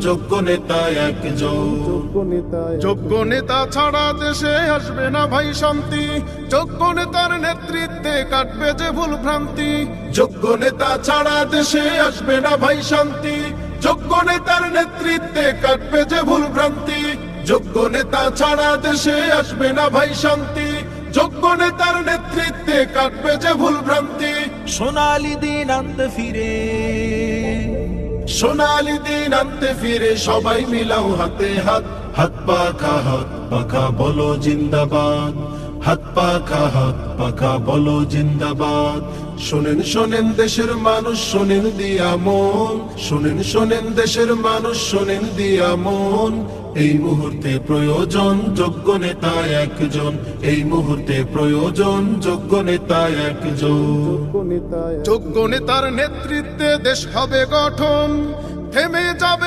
যোগ্য নেতা একজন। যোগ্য নেতা ছাড়া দেশে আসবে না ভাই শান্তি, যোগ্য নেতার নেতৃত্বে কাটবে যে ভুল ভ্রান্তি। যোগ্য নেতা ছাড়া দেশে আসবে না ভাই শান্তি, যোগ্য নেতার নেতৃত্বে কাটবে যে ভুল ভ্রান্তি। যোগ্য নেতা ছাড়া দেশে আসবে না ভাই শান্তি, যোগ্য নেতার নেতৃত্বে কাটবে যে ভুল ভ্রান্তি। সোনালি দিন আনতে ফিরে, সোনালি দিন আনতে ফিরে সবাই মিলাও হাতে হাত, হাত পাখা বলো জিন্দাবাদ, হাত পাখা বলো জিন্দাবাদ। শোনেন শোনেন দেশের মানুষ শোনেন দিয়া মন, শোনেন দেশের মানুষ শোনেন দিয়া মন। এই মুহূর্তে প্রয়োজন যোগ্য নেতা একজন, এই মুহূর্তে প্রয়োজন যোগ্য নেতা একজন। যোগ্য নেতার নেতৃত্বে দেশ হবে গঠন, থেমে যাবে